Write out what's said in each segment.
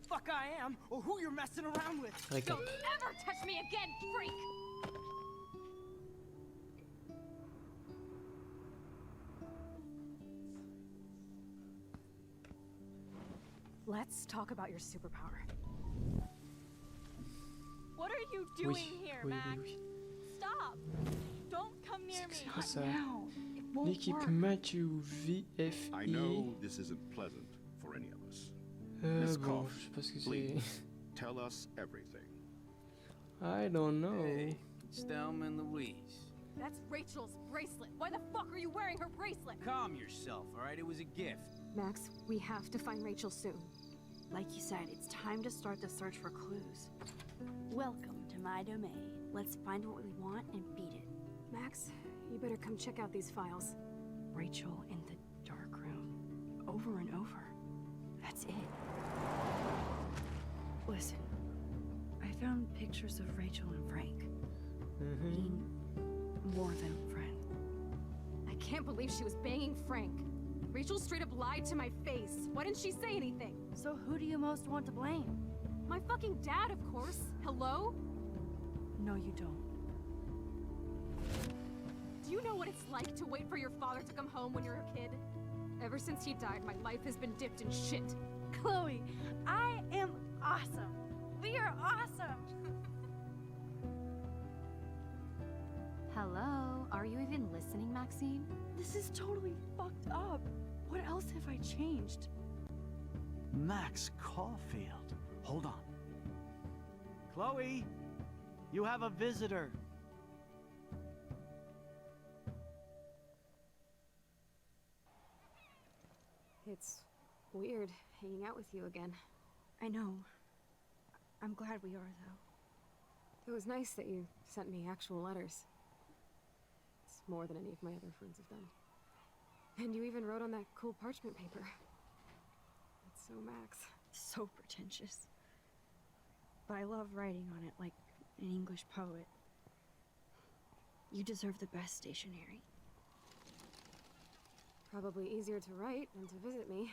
the fuck I am or who you're messing around with. Récap. Don't ever touch me again, freak! Let's talk about your superpower. What are you Oui, doing here, oui, Max? oui, oui. Stop! Don't come near me. C'est quoi ça? Now. It won't L'équipe work. Matthew VFI. I know this isn't pleasant for any of us. Miss Bon, Cough, je sais pas ce que c'est. please, tell us everything. I don't know. Hey, it's Thelma and Louise. That's Rachel's bracelet. Why the fuck are you wearing her bracelet? Calm yourself, all right? It was a gift. Max, we have to find Rachel soon. Like you said, it's time to start the search for clues. Welcome to my domain. Let's find what we want and beat it. Max, you better come check out these files. Rachel in the dark room. Over and over. That's it. Listen, I found pictures of Rachel and Frank. Being more than a friend. I can't believe she was banging Frank. Rachel straight up lied to my face. Why didn't she say anything? So who do you most want to blame? My fucking dad, of course. Hello? No, you don't. Do you know what it's like to wait for your father to come home when you're a kid? Ever since he died, my life has been dipped in shit. Chloe, I am awesome. We are awesome. Hello? Are you even listening, Maxine? This is totally fucked up. What else have I changed? Max Caulfield. Hold on. Chloe, you have a visitor. It's weird hanging out with you again. I know. I'm glad we are, though. It was nice that you sent me actual letters. It's more than any of my other friends have done. And you even wrote on that cool parchment paper. It's so Max. So pretentious. But I love writing on it like an English poet. You deserve the best stationery. Probably easier to write than to visit me.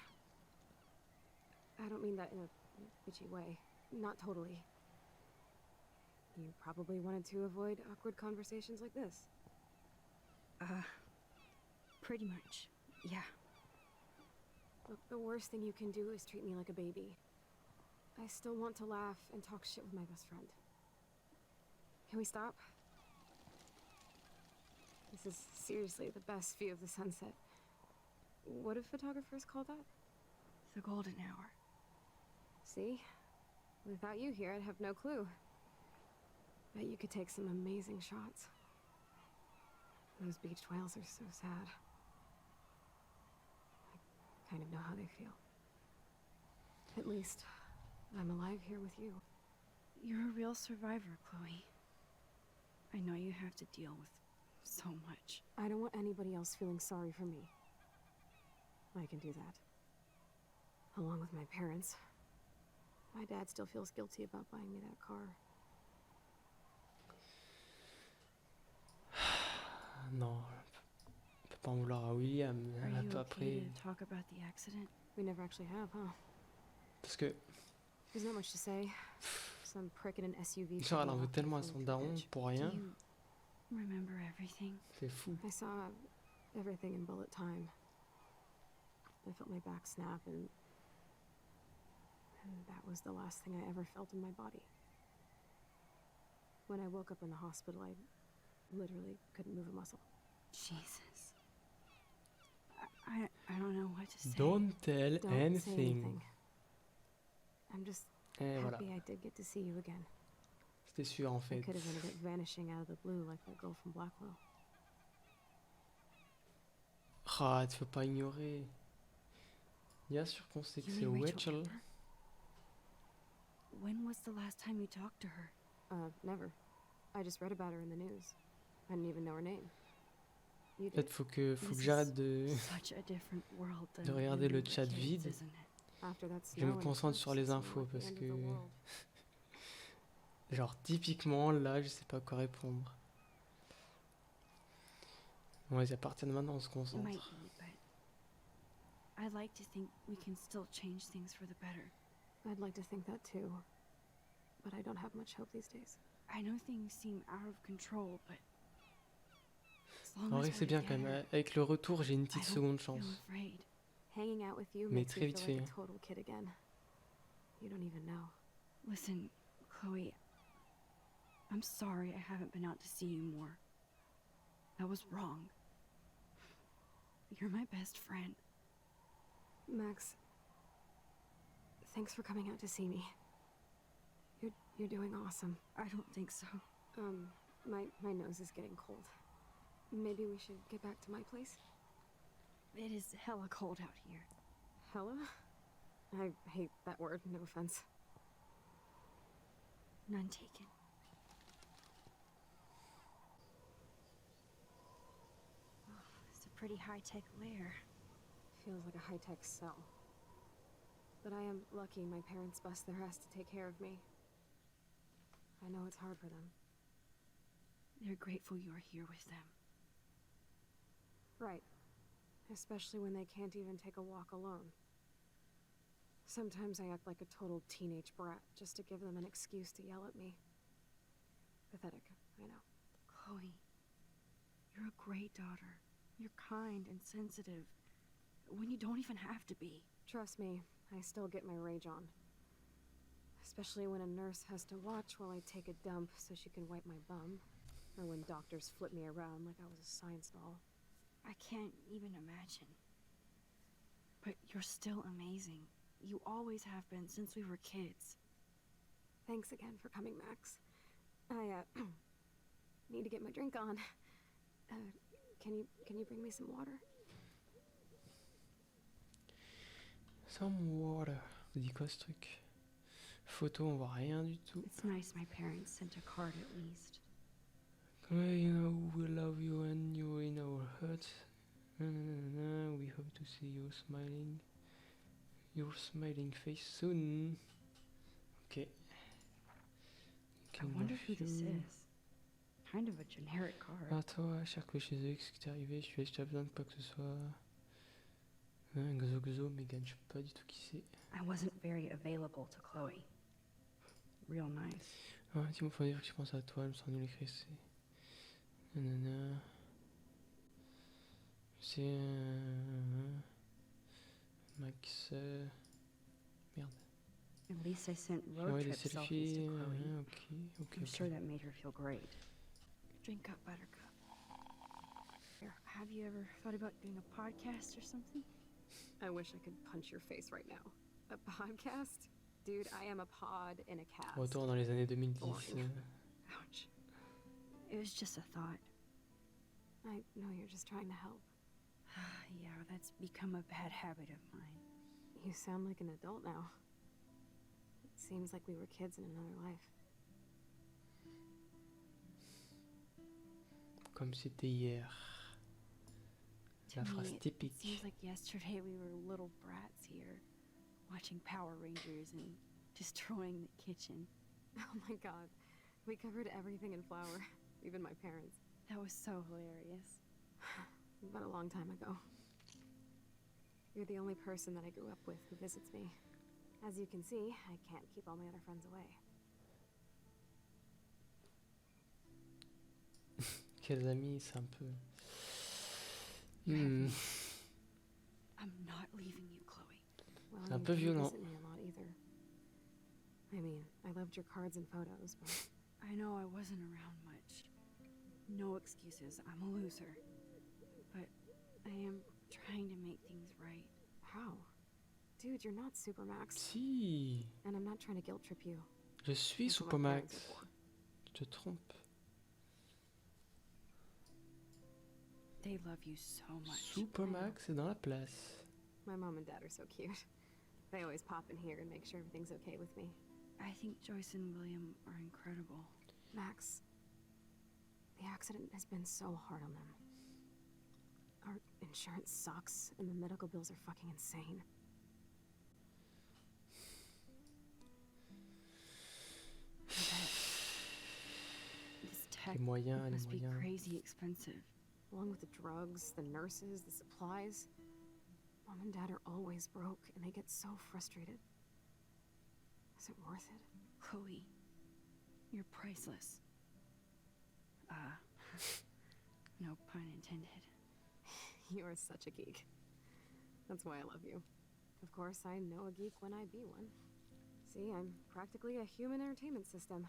I don't mean that in a bitchy way. Not totally. You probably wanted to avoid awkward conversations like this. Pretty much, yeah. Look, the worst thing you can do is treat me like a baby. I still want to laugh and talk shit with my best friend. Can we stop? This is seriously the best view of the sunset. What do photographers call that? The golden hour. See? Without you here, I'd have no clue. Bet you could take some amazing shots. Those beached whales are so sad. I kind of know how they feel. At least, I'm alive here with you. You're a real survivor, Chloe. I know you have to deal with so much. I don't want anybody else feeling sorry for me. I can do that. Along with my parents. My dad still feels guilty about buying me that car. Non, on peut pas en vouloir à William. Are Un you peu okay après. to talk about the accident? We never actually have, huh? Parce que There's not much to say. Some prick in an SUV. genre, elle en veut locked tellement à up son in the daron fridge. pour Do rien. you remember everything? C'est fou. I saw everything in bullet time. I felt my back snap, and that was the last thing I ever felt in my body. When I woke up in the hospital, I literally couldn't move a muscle. Jesus. I don't know what to say. Don't tell Don't say anything. anything. I'm just Et voilà, happy I did get to see you again. c'était sûr en I fait. could have ended up vanishing out of the blue like that girl from Blackwell. Ah, tu peux pas ignorer. Bien sûr qu'on sait que You c'est mean Rachel. Amber? When was the last time you talked to her? Never. I just read about her in the news. I didn't even know her name. You En did. fait, faut que This j'arrête is de Such a different world than de regarder when le we were chat kids, vide. isn't it? After that Je me snow and concentre eclipse, sur les it seemed infos like the parce end of que the world. genre typiquement là, je sais pas quoi répondre. Ouais, à partir de maintenant, on se It might concentre. be, but I'd like to think we can still change things for the better. I'd like to think that too. But I don't have much hope these days. I know things seem out of control, but as long En vrai, as c'est we're bien quand même. together, Avec le retour, j'ai une I petite don't seconde feel chance. afraid. Hanging out with you Mais makes très me vite feel like fait, a total kid again. You don't even know. Listen, Chloe, I'm sorry I haven't been out to see you more. That was wrong. You're my best friend. Max, thanks for coming out to see me. You're doing awesome. I don't think so. My nose is getting cold. Maybe we should get back to my place? It is hella cold out here. Hella? I hate that word, no offense. None taken. Oh, it's a pretty high-tech lair. Feels like a high-tech cell. But I am lucky my parents bust their ass to take care of me. I know it's hard for them. They're grateful you're here with them. Right. Especially when they can't even take a walk alone. Sometimes I act like a total teenage brat just to give them an excuse to yell at me. Pathetic, I know. Chloe, you're a great daughter. You're kind and sensitive, when you don't even have to be. Trust me, I still get my rage on. Especially when a nurse has to watch while I take a dump so she can wipe my bum. Or when doctors flip me around like I was a science doll. I can't even imagine. But you're still amazing. You always have been since we were kids. Thanks again for coming, Max. I, need to get my drink on. Can you bring me some water? Some water. Ça dit quoi ce truc? Photo, on voit rien du tout. It's nice my parents sent a card at least. You know we love you and you're in our hearts. We hope to see you smiling. Your smiling face soon. Ok. I wonder who this is. Kind of a generic card. À toi, cher Chloé, chez eux, qu'est-ce qui t'est arrivé? Je suis as besoin de quoi que ce soit. Gzo, Megan, je sais pas du tout qui c'est. I wasn't very available to Chloe. Real nice. Ah, Timon, faut dire que je pense à toi, elle me semble nul écrit, c'est. Nanana. C'est. Max. Merde. At least I sent Ouais, road des trip selfies selfies. to Chloe. Ok. I'm sure that made her feel great. Drink up, Buttercup. Here, have you ever thought about doing a podcast or something? I wish I could punch your face right now. A podcast? Dude, I am a pod in a cast. Retour dans les années 2010. Ouch. It was just a thought. I know you're just trying to help. Yeah, that's become a bad habit of mine. You sound like an adult now. It seems like we were kids in another life. Comme c'était hier. To La me, phrase it typique. seems like yesterday we were little brats here, watching Power Rangers and destroying the kitchen. Oh my god. We covered everything in flour. Even my parents. That was so hilarious. But a long time ago. You're the only person that I grew up with who visits me. As you can see, I can't keep all my other friends away. Quels amis, c'est un peu. I'm not leaving you, Chloe. Well, C'est un you peu didn't violent. visit me a lot either. I mean, I loved your cards and photos, but I know I wasn't around much. No excuses, I'm a loser. But I am trying to make things right. how? Dude, you're not Supermax. Si. And I'm not trying to guilt trip you. Je suis That's what my parents Supermax. are for. Tu te trompes. They love you so much. Supermax est dans la place. My mom and dad are so cute. They always pop in here and make sure everything's okay with me. I think Joyce and William are incredible. Max, the accident has been so hard on them. Our insurance sucks, and the medical bills are fucking insane. This tech Les moyens, les must be moyens. crazy expensive. Along with the drugs, the nurses, the supplies. Mom and dad are always broke, and they get so frustrated. Is it worth it? Chloe, you're priceless. No pun intended. You are such a geek. That's why I love you. Of course, I know a geek when I be one. See, I'm practically a human entertainment system.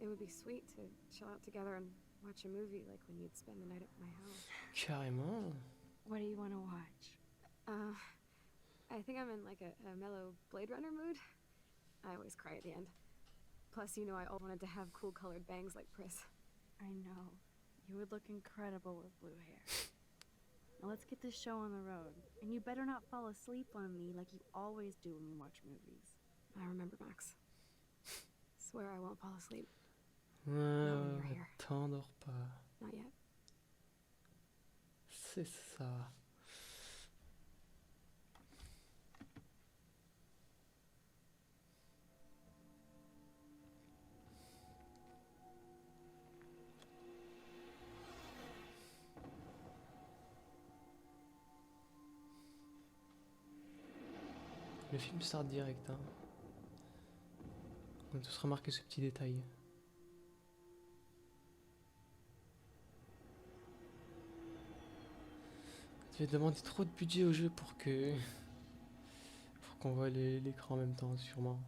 It would be sweet to chill out together and watch a movie like when you'd spend the night at my house. Carrément. What do you want to watch? I think I'm in like a mellow Blade Runner mood. I always cry at the end. Plus, you know I always wanted to have cool colored bangs like Pris. I know. You would look incredible with blue hair. Now let's get this show on the road. And you better not fall asleep on me like you always do when we watch movies. I remember, Max. Swear I won't fall asleep. Not when you're here. T'endors pas. Not yet. C'est ça. Le film start direct, hein. On a tous remarqué ce petit détail. Tu vas demander trop de budget au jeu pour qu'on voit l'écran en même temps, sûrement.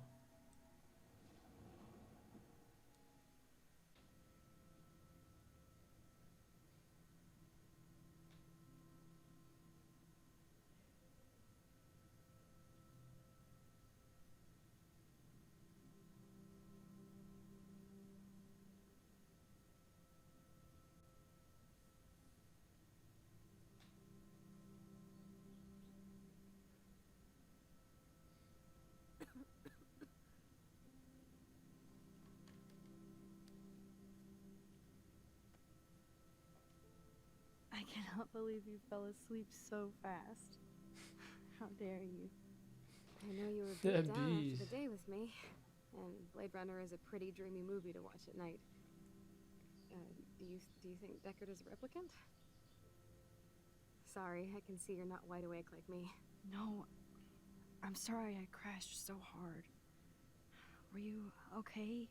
I cannot believe you fell asleep so fast. How dare you? I know you were beat down after the day with me, and Blade Runner is a pretty dreamy movie to watch at night. Do you think Deckard is a replicant? Sorry, I can see you're not wide awake like me. No, I'm sorry I crashed so hard. Were you okay?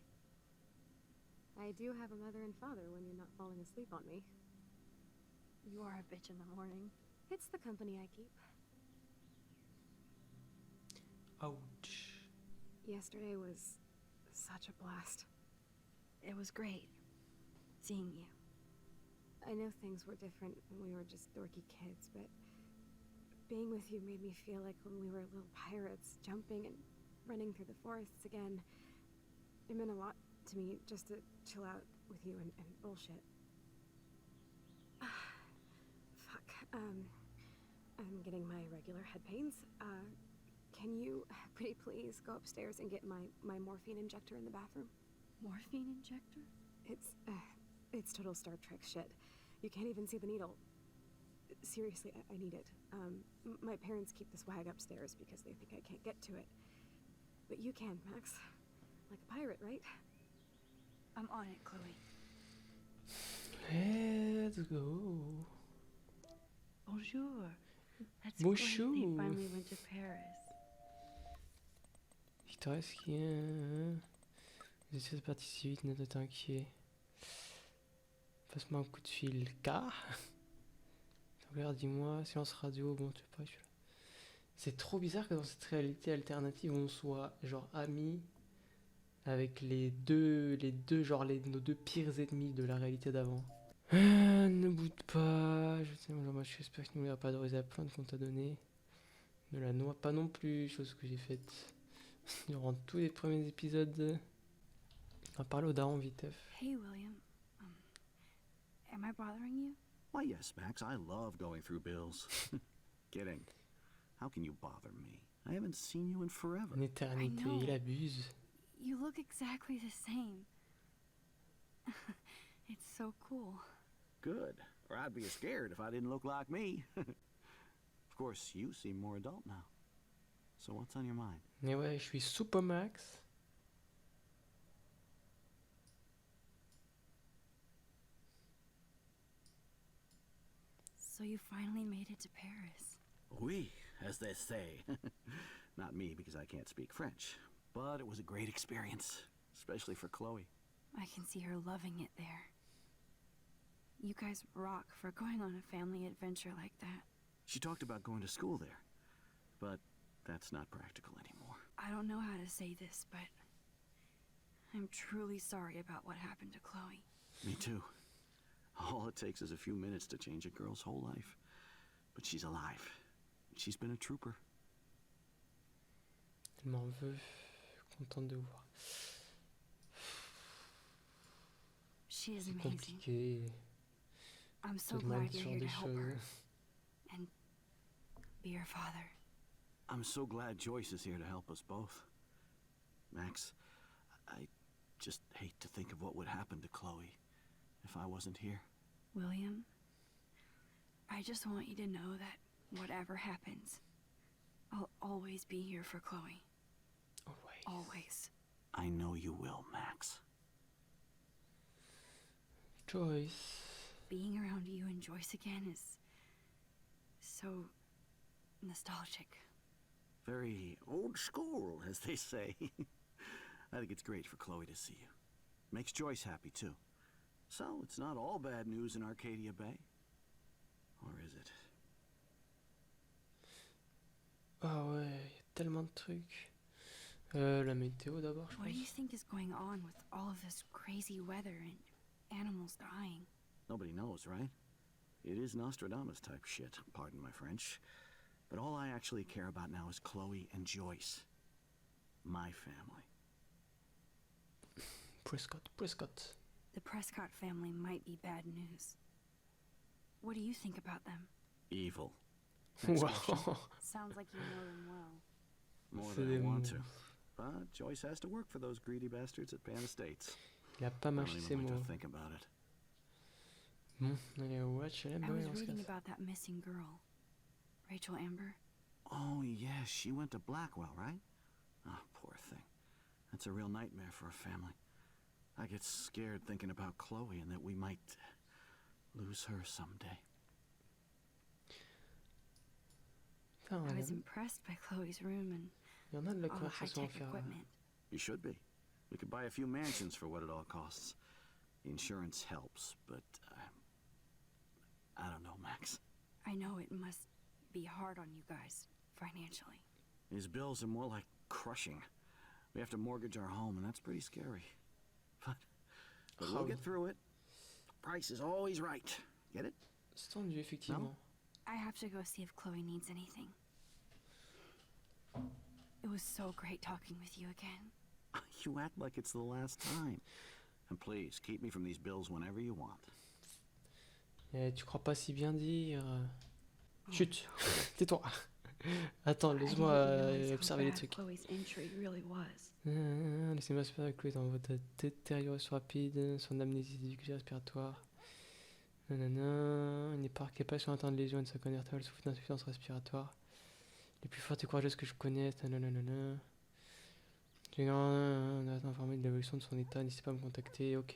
I do have a mother and father when you're not falling asleep on me. You are a bitch in the morning. It's the company I keep. Ouch. Yesterday was such a blast. It was great seeing you. I know things were different when we were just dorky kids, but being with you made me feel like when we were little pirates, jumping and running through the forests again. It meant a lot to me just to chill out with you and bullshit. Fuck. I'm getting my regular head pains. Can you, pretty please, go upstairs and get my morphine injector in the bathroom? Morphine injector? It's total Star Trek shit. You can't even see the needle. Seriously, I need it. My parents keep the swag upstairs because they think I can't get to it. But you can, Max. Like a pirate, right? I'm on it, Chloe. Let's go. Bonjour. That's Bonjour. great they finally went to Paris. Victoria, est-ce qu'il y a... Les essais partis si vite, ne t'inquiète. Passe-moi un coup de fil, car... Regarde, dis-moi, silence radio, bon, tu sais pas, je suis là. C'est trop bizarre que dans cette réalité alternative, on soit, genre, amis avec nos deux pires ennemis de la réalité d'avant. Ne boude pas, moi j'espère qu'il n'y aura pas de à plainte qu'on t'a donné. Ne la noie pas non plus, chose que j'ai faite durant tous les premiers épisodes. On va parler au daron viteuf. Hey, William. Am I bothering you? Why, yes, Max. I love going through bills. Kidding. How can you bother me? I haven't seen you in forever. Une éternité, il abuse. You look exactly the same. It's so cool. Good. Or I'd be scared if I didn't look like me. Of course, you seem more adult now. So what's on your mind? Mais ouais, je suis super Max. So you finally made it to Paris. Oui, as they say. Not me, because I can't speak French. But it was a great experience, especially for Chloe. I can see her loving it there. You guys rock for going on a family adventure like that. She talked about going to school there, but that's not practical anymore. I don't know how to say this, but I'm truly sorry about what happened to Chloe. Me too. All it takes is a few minutes to change a girl's whole life. But she's alive. She's been a trooper. Elle m'en veut. Contente de voir. She is C'est amazing. compliqué. I'm so de glad demander ce you're genre here de to help her choses. and be her father. I'm so glad Joyce is here to help us both. Max, I just hate to think of what would happen to Chloe if I wasn't here. William, I just want you to know that whatever happens, I'll always be here for Chloe. Always. Always. I know you will, Max. Joyce. Being around you and Joyce again is so nostalgic. Very old school, as they say. I think it's great for Chloe to see you. Makes Joyce happy, too. So, it's not all bad news in Arcadia Bay. Or is it? Ah ouais, il y a tellement de trucs. La météo d'abord, je What do you pense. think is going on with all of this crazy weather and animals dying? Nobody knows, right? It is Nostradamus type shit, pardon my French. But all I actually care about now is Chloe and Joyce. My family. Prescott. The Prescott family might be bad news. What do you think about them? Evil. Next question. Wow. Sounds like you know them well. More C'est than I des want mots. to. But Joyce has to work for those greedy bastards at Pan Estates. Il a pas I don't mâché ses even like mots. to think about it. Bon, allez, watch. Allez, I bah was ouais, on se reading casse. about that missing girl, Rachel Amber. Oh, yes, she went to Blackwell, right? Oh, poor thing. That's a real nightmare for a family. I get scared thinking about Chloe and that we might lose her someday. Putain, I was il impressed by Chloe's room and y en a de la all the conversation à high-tech faire. equipment. You should be. We could buy a few mansions for what it all costs. Insurance helps, but I don't know, Max. I know it must be hard on you guys, financially. These bills are more like crushing. We have to mortgage our home, and that's pretty scary. But we'll get through it. Price is always right. Get it? C'est tendu, effectivement. I have to go see if Chloe needs anything. It was so great talking with you again. You act like it's the last time. And please, keep me from these bills whenever you want. Eh, tu crois pas si bien dire. Chut. Tais-toi. Attends, I didn't laisse-moi realize how observer les bad trucs. Chloe's injury really was. Laissez-moi se faire Chloé dans votre détérioration rapide, son amnésie respiratoire. Nanana, il n'est pas marqué pas sur un temps de lésion et de sa connaître souffre d'insuffisance respiratoire. Les plus fortes et courageuses que je connaisse. Nanana. J'ai informé de l'évolution de son état, n'hésitez pas à me contacter. Ok.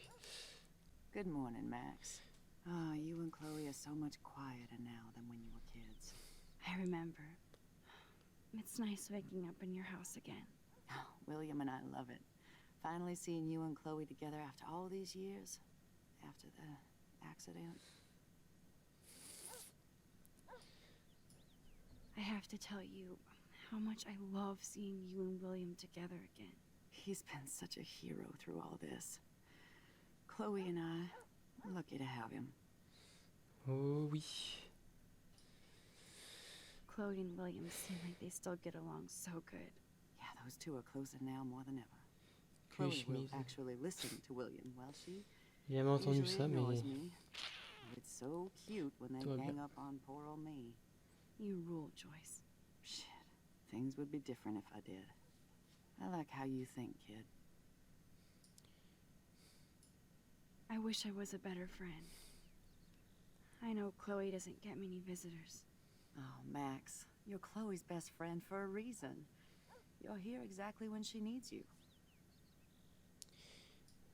Good morning, Max. Oh, you and Chloe are so much quieter now than when you were kids. I remember. It's nice waking up in your house again. Oh, William and I love it. Finally seeing you and Chloe together after all these years. After the accident. I have to tell you how much I love seeing you and William together again. He's been such a hero through all this. Chloe and I, we're lucky to have him. Oh oui. Chloe and William seem like they still get along so good. Yeah, those two are closer now more than ever. Que Chloe will chemise. actually listen to William while she J'ai jamais entendu usually ça, mais ignores me. It's so cute when they Tout va gang bien. up on poor old me. You rule, Joyce. Shit, things would be different if I did. I like how you think, kid. I wish I was a better friend. I know Chloe doesn't get many visitors. Oh, Max, you're Chloe's best friend for a reason. You're here exactly when she needs you.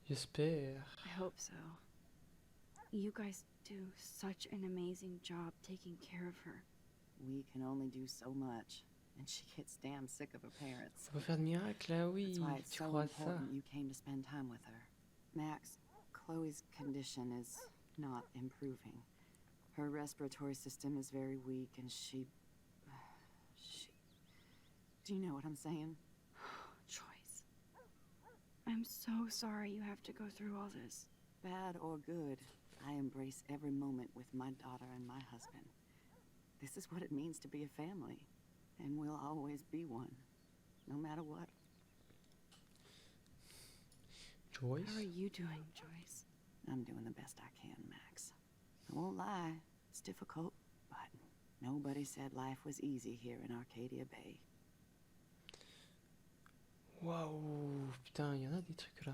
j'espère. I hope so. You guys do such an amazing job taking care of her. We can only do so much, and she gets damn sick of her parents. Ça peut faire de miracle, là, oui. That's why it's Tu so crois ça? important you came to spend time with her. Max, Chloe's condition is not improving. Her respiratory system is very weak, and she... Do you know what I'm saying? Joyce. I'm so sorry you have to go through all this. Bad or good, I embrace every moment with my daughter and my husband. This is what it means to be a family, and we'll always be one, no matter what. Joyce? How are you doing, Joyce? I'm doing the best I can, Max. I won't lie, it's difficult, but nobody said life was easy here in Arcadia Bay. Waouh, putain, il y en a des trucs là.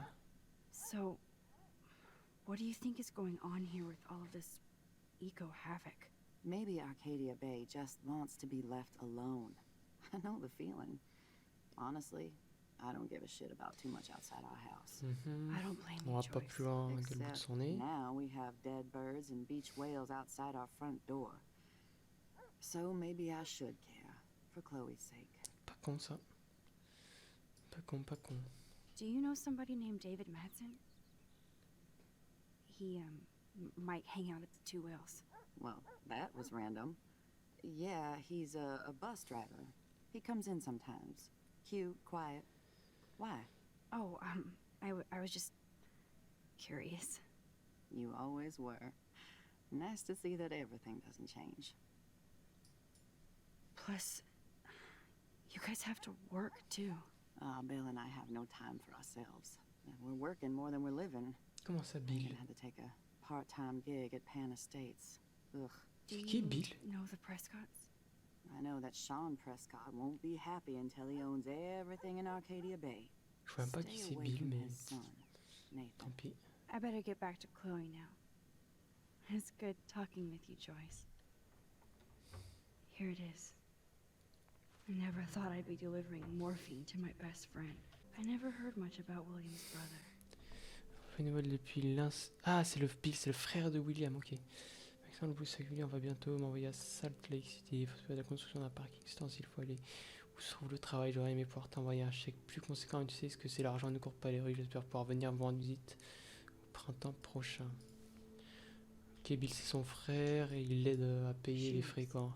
So, what do you think is going on here with all of this eco-havoc? Maybe Arcadia Bay just wants to be left alone. I know the feeling. Honestly, I don't give a shit about too much outside our house. I don't blame On you, va pas Joyce. plus loin que le bout de son nez. Now we have dead birds and beach whales outside our front door. So maybe I should care, for Chloe's sake. Pas con ça. Pas con, pas con. Do you know somebody named David Madsen? He, might hang out at the Two Whales. Well, that was random. Yeah, he's a bus driver. He comes in sometimes. Cute, quiet. Why? Oh, I was just curious. You always were. Nice to see that everything doesn't change. Plus, you guys have to work, too. Bill and I have no time for ourselves. And we're working more than we're living. Comment ça, Bill? I had to take a part-time gig at Pan Estates. Ugh. Do Qui, you Bill? know the Prescotts? I know that Sean Prescott won't be happy until he owns everything in Arcadia Bay. Je vois même pas qui Stay c'est away Bill, from mais his son, Nathan. tant pis. I better get back to Chloe now. It's good talking with you, Joyce. Here it is. I never thought I'd be delivering morphine to my best friend. I never heard much about William's brother. Une nouvelle depuis Ah, c'est le Bill, c'est le frère de William, ok. Maxime, le boost régulier, on va bientôt m'envoyer à Salt Lake City. Il faut trouver la construction d'un parking stand, il faut aller où se trouve le travail. J'aurais aimé pouvoir t'envoyer un chèque plus conséquent, mais tu sais ce que c'est, l'argent ne court pas les rues. J'espère pouvoir venir me rendre visite au printemps prochain. Ok, Bill c'est son frère et il l'aide à payer les frais quand.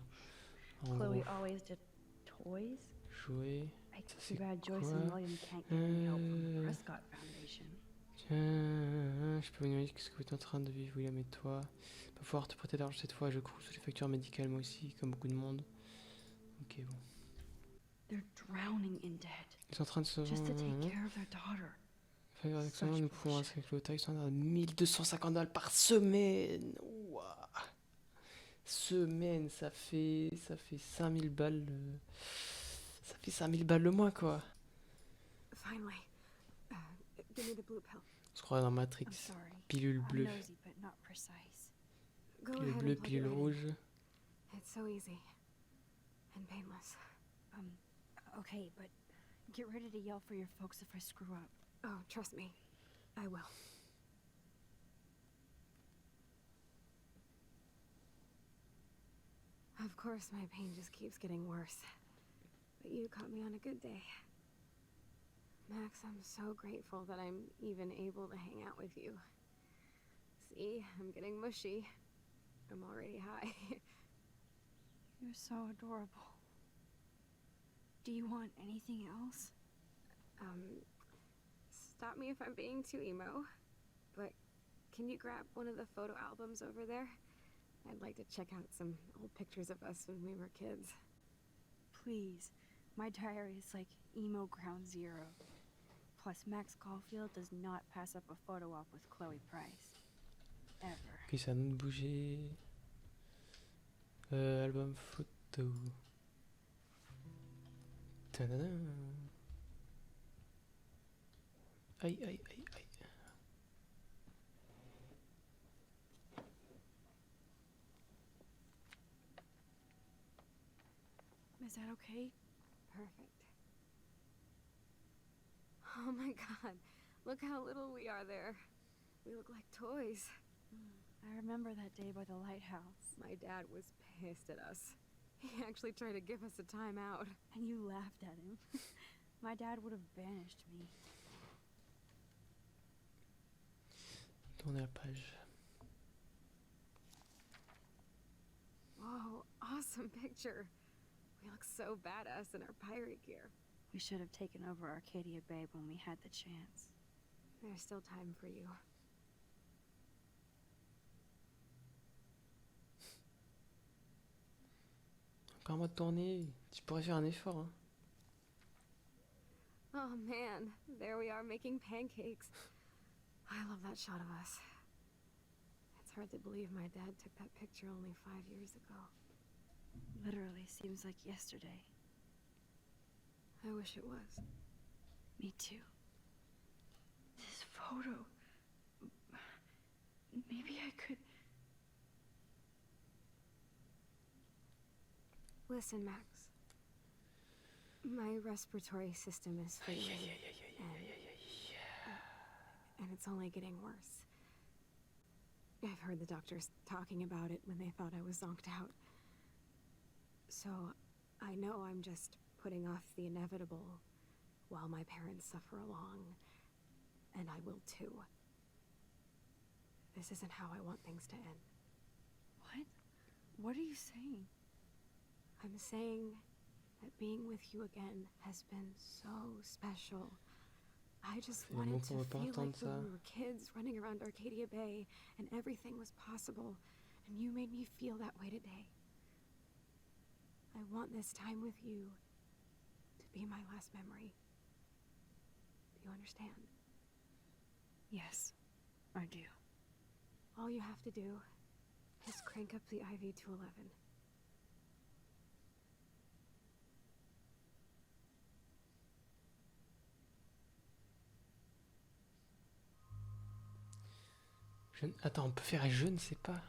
En Chloe gros, always did toys. jouer. Too bad Joyce and William can't get any help from the Prescott Foundation. Tiens, je peux vous dire ce que vous êtes en train de vivre, William et toi. Pas pouvoir te prêter d'argent cette fois, je cours sous les factures médicales moi aussi, comme beaucoup de monde. Ok, bon. They're drowning in debt. Ils sont en train de se... Just to take care of their daughter. Enfin, avec ça, nous pouvons inscrire le tarif standard de 1250 $ par semaine. Ouah. Semaine, ça fait 5000 balles. Ça fait 5000 balles le mois, quoi. Finally. Give me the blue pill. On se croit dans Matrix. I'm sorry. Pilule bleue. Nosy, but not precise. Go Pilule ahead bleue, and plug it pilule right in. rouge. It's so easy. And painless. Okay, but get ready to yell for your folks if I screw up. Oh, trust me. I will. Of course, my pain just keeps getting worse. But you caught me on a good day. Max, I'm so grateful that I'm even able to hang out with you. See, I'm getting mushy. I'm already high. You're so adorable. Do you want anything else? Stop me if I'm being too emo, but can you grab one of the photo albums over there? I'd like to check out some old pictures of us when we were kids. Please. My diary is like emo ground zero. Plus, Max Caulfield does not pass up a photo op with Chloe Price. Ever. Ok, ça a nous de bouger. Album photo. Tadadam. Aïe, aïe, aïe, aïe. Is that okay? Perfect. Oh my god, look how little we are there. We look like toys. I remember that day by the lighthouse. My dad was pissed at us. He actually tried to give us a timeout. And you laughed at him. My dad would have banished me. Tournez la page. Whoa, awesome picture. We look so badass in our pirate gear. We should have taken over Arcadia Bay when we had the chance. There's still time for you. Encore un mois de tournée. Tu pourrais faire un effort, hein. Oh man, there we are making pancakes. I love that shot of us. It's hard to believe my dad took that picture only 5 years ago. Literally seems like yesterday. I wish it was. Me too. This photo... Maybe I could... Listen, Max. My respiratory system is failing. And it's only getting worse. I've heard the doctors talking about it when they thought I was zonked out. So, I know I'm just putting off the inevitable while my parents suffer along. And I will too. This isn't how I want things to end. What? What are you saying? I'm saying that being with you again has been so special. I just wanted to feel like when we were kids running around Arcadia Bay and everything was possible, and you made me feel that way today. I want this time with you to be my last memory. Do you understand? Yes, I do. All you have to do is crank up the IV to 11. Attends, on peut faire je ne sais pas.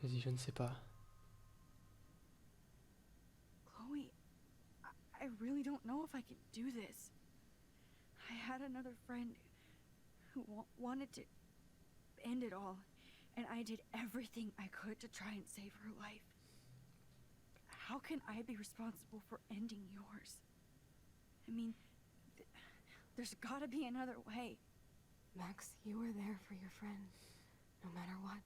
Vas-y, je ne sais pas. Chloe, I really don't know if I can do this. I had another friend who wanted to end it all, and I did everything I could to try and save her life. How can I be responsible for ending yours? I mean, there's gotta be another way. Max, you were there for your friend, no matter what.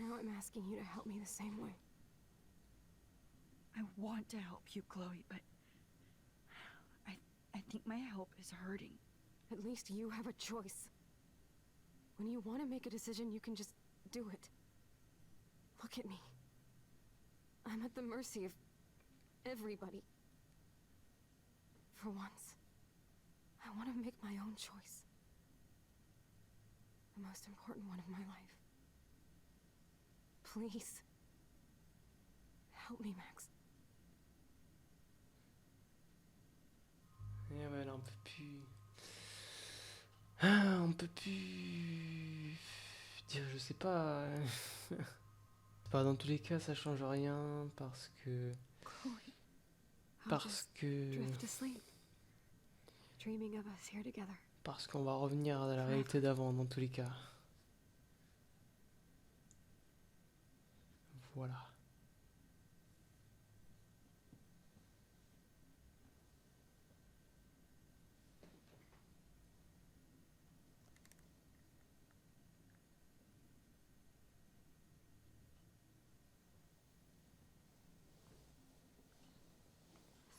Now I'm asking you to help me the same way. I want to help you, Chloe, but I think my help is hurting. At least you have a choice. When you want to make a decision, you can just do it. Look at me. I'm at the mercy of everybody. For once, I want to make my own choice. The most important one of my life. Please. Help me, Max. Et ouais, là, on peut plus... Ah, on peut plus... dire je sais pas... Bah, dans tous les cas, ça change rien, parce que... Parce qu'on va revenir à la réalité d'avant, dans tous les cas. Voilà.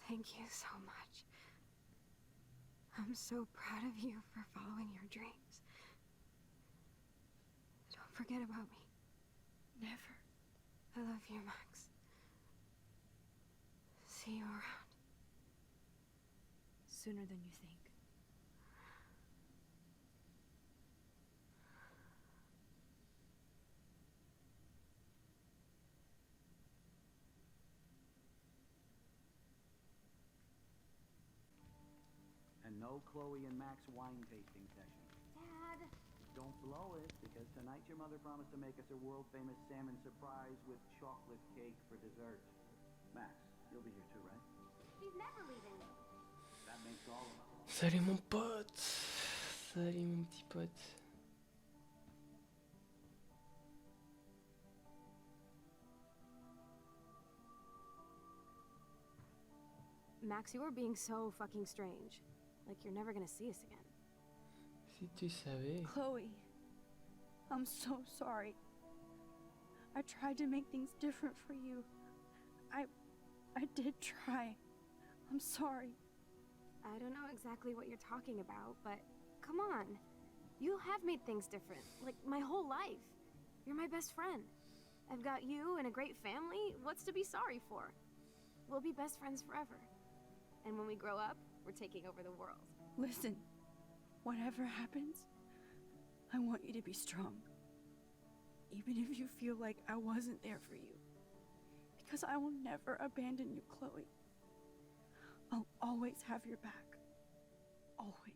Thank you so much. I'm so proud of you for following your dreams. Don't forget about me. Never. I love you, Max. See you around. Sooner than you think. And no Chloe and Max wine tasting session. Dad. Don't blow it, because tonight your mother promised to make us a world-famous salmon surprise with chocolate cake for dessert. Max, you'll be here too, right? He's never leaving. That makes all of us. Salut mon pote. Salut mon petit pote. Max, you're being so fucking strange. Like you're never gonna see us again. Si tu savais. Chloe, I'm so sorry. I tried to make things different for you. I did try. I'm sorry. I don't know exactly what you're talking about, but come on. You have made things different, like my whole life. You're my best friend. I've got you and a great family. What's to be sorry for? We'll be best friends forever. And when we grow up, we're taking over the world. Listen, whatever happens, I want you to be strong. Even if you feel like I wasn't there for you. Because I will never abandon you, Chloe. I'll always have your back. Always.